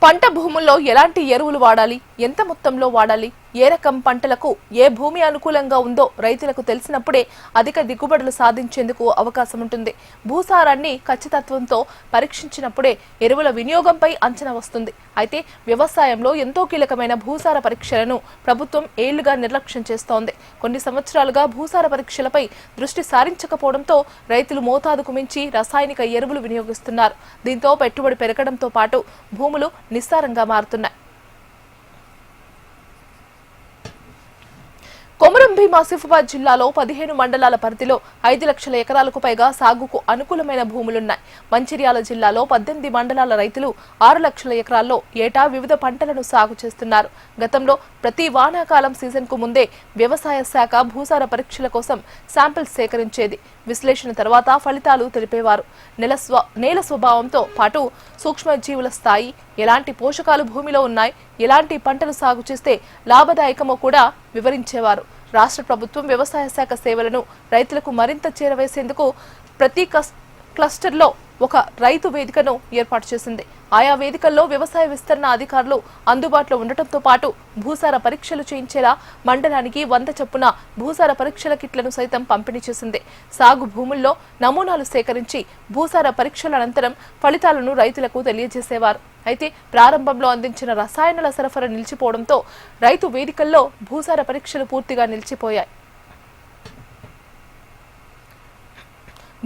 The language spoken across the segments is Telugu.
పంట భూముల్లో ఎలాంటి ఎరువులు వాడాలి, ఎంత మొత్తంలో వాడాలి, ఏ రకం పంటలకు ఏ భూమి అనుకూలంగా ఉందో రైతులకు తెలిసినప్పుడే అధిక దిగుబడులు సాధించేందుకు అవకాశం ఉంటుంది. భూసారాన్ని ఖచ్చితత్వంతో పరీక్షించినప్పుడే ఎరువుల వినియోగంపై అంచనా వస్తుంది. అయితే వ్యవసాయంలో ఎంతో కీలకమైన భూసార పరీక్షలను ప్రభుత్వం ఏళ్లుగా నిర్లక్ష్యం చేస్తోంది. కొన్ని సంవత్సరాలుగా భూసార పరీక్షలపై దృష్టి సారించకపోవడంతో రైతులు మోతాదుకు మించి రసాయనిక ఎరువులు వినియోగిస్తున్నారు. దీంతో పెట్టుబడి పెరగడంతో పాటు భూములు నిస్సారంగా మారుతున్నాయి. కొమరం భీం ఆసిఫాబాద్ జిల్లాలో 15 మండలాల పరిధిలో 5 లక్షల ఎకరాలకు పైగా సాగుకు అనుకూలమైన భూములున్నాయి. మంచిర్యాల జిల్లాలో 18 మండలాల రైతులు 6 లక్షల ఎకరాల్లో ఏటా వివిధ పంటలను సాగు చేస్తున్నారు. గతంలో ప్రతి వానాకాలం సీజన్ కు ముందే వ్యవసాయ శాఖ భూసార పరీక్షల కోసం శాంపిల్స్ సేకరించేది. విశ్లేషణ తర్వాత ఫలితాలు తెలిపేవారు. నేల స్వభావంతో పాటు సూక్ష్మజీవుల స్థాయి, ఎలాంటి పోషకాలు భూమిలో ఉన్నాయి, ఎలాంటి పంటలు సాగు చేస్తే లాభదాయకమో కూడా వివరించేవారు. రాష్ట్ర ప్రభుత్వం వ్యవసాయ శాఖ సేవలను రైతులకు మరింత చేరవేసేందుకు ప్రతి క్లస్టర్లో ఒక రైతు వేదికను ఏర్పాటు చేసింది. ఆయా వేదికల్లో వ్యవసాయ విస్తరణ అధికారులు అందుబాటులో ఉండటంతో పాటు భూసార పరీక్షలు చేయించేలా మండలానికి 100 చొప్పున భూసార పరీక్షల కిట్లను సైతం పంపిణీ చేసింది. సాగు భూముల్లో నమూనాలు సేకరించి భూసార పరీక్షల అనంతరం ఫలితాలను రైతులకు తెలియజేసేవారు. అయితే ప్రారంభంలో అందించిన రసాయనాల సరఫరా నిలిచిపోవడంతో రైతు వేదికల్లో భూసార పరీక్షలు పూర్తిగా నిలిచిపోయాయి.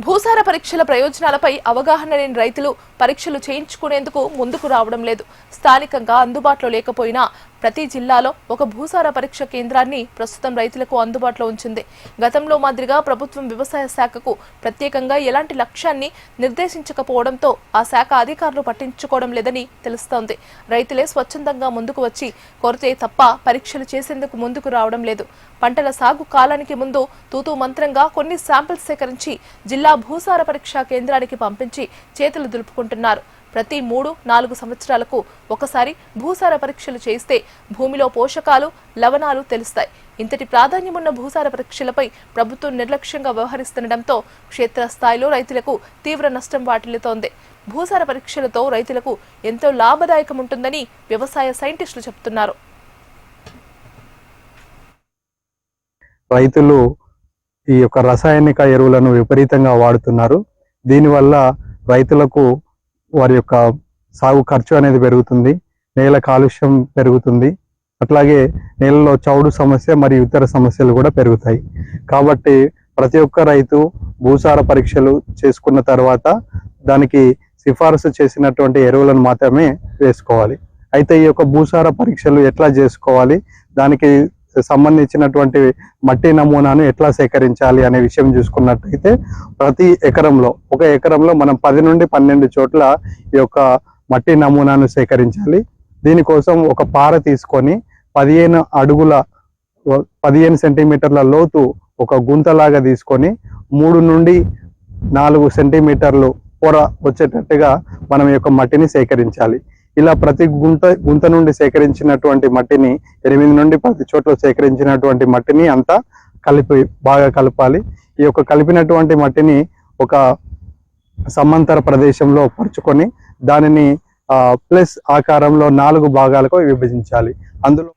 భూసార పరీక్షల ప్రయోజనాలపై అవగాహన లేని రైతులు పరీక్షలు చేయించుకునేందుకు ముందుకు రావడం లేదు. స్థానికంగా అందుబాటులో లేకపోయినా ప్రతి జిల్లాలో ఒక భూసార పరీక్ష కేంద్రాన్ని ప్రస్తుతం రైతులకు అందుబాటులో ఉంచింది. గతంలో మాదిరిగా ప్రభుత్వం వ్యవసాయ శాఖకు ప్రత్యేకంగా ఎలాంటి లక్ష్యాన్ని నిర్దేశించకపోవడంతో ఆ శాఖ అధికారులు పట్టించుకోవడం లేదని తెలుస్తోంది. రైతులే స్వచ్ఛందంగా ముందుకు వచ్చి కోరితే తప్ప పరీక్షలు చేసేందుకు ముందుకు రావడం లేదు. పంటల సాగు కాలానికి ముందు తూతూ మంత్రంగా కొన్ని శాంపిల్స్ సేకరించి జిల్లా భూసార పరీక్షా కేంద్రానికి పంపించి చేతులు దులుపుకుంటున్నారు. ప్రతి 3-4 సంవత్సరాలకు ఒకసారి భూసార పరీక్షలు చేస్తే భూమిలో పోషకాలు, లవణాలు తెలుస్తాయి. ఇంతటి ప్రాధాన్యమున్న భూసార పరీక్షలపై ప్రభుత్వం నిర్లక్ష్యంగా వ్యవహరిస్తుండటంతో క్షేత్రస్థాయిలో రైతులకు తీవ్ర నష్టం వాటిల్లుతోంది. భూసార పరీక్షలతో రైతులకు ఎంతో లాభదాయకం ఉంటుందని వ్యవసాయ సైంటిస్టులు చెబుతున్నారు. రైతులు ఈ యొక్క రసాయనిక ఎరువులను విపరీతంగా వాడుతున్నారు. దీనివల్ల రైతులకు వారి యొక్క సాగు ఖర్చు అనేది పెరుగుతుంది, నేల కాలుష్యం పెరుగుతుంది, అట్లాగే నేలలో చౌడు సమస్య మరియు ఇతర సమస్యలు కూడా పెరుగుతాయి. కాబట్టి ప్రతి ఒక్క రైతు భూసార పరీక్షలు చేసుకున్న తర్వాత దానికి సిఫారసు చేసినటువంటి ఎరువులను మాత్రమే వేసుకోవాలి. అయితే ఈ యొక్క భూసార పరీక్షలు ఎట్లా చేసుకోవాలి, దానికి సంబంధించినటువంటి మట్టి నమూనాను ఎట్లా సేకరించాలి అనే విషయం చూసుకున్నట్టయితే ప్రతి ఒక ఎకరంలో మనం 10 నుండి 12 చోట్ల ఈ యొక్క మట్టి నమూనాను సేకరించాలి. దీనికోసం ఒక పార తీసుకొని 15 సెంటీమీటర్ల లోతు ఒక గుంతలాగా తీసుకొని 3 నుండి 4 సెంటీమీటర్లు పొర వచ్చేటట్టుగా మనం ఈ యొక్క మట్టిని సేకరించాలి. ఇలా ప్రతి గుంత నుండి సేకరించినటువంటి మట్టిని 8 నుండి 10 చోట్ల సేకరించినటువంటి మట్టిని అంతా బాగా కలపాలి. ఈ యొక్క కలిపినటువంటి మట్టిని ఒక సమాంతర ప్రదేశంలో పరుచుకొని దానిని ప్లస్ ఆకారంలో 4 భాగాలకు విభజించాలి. అందులో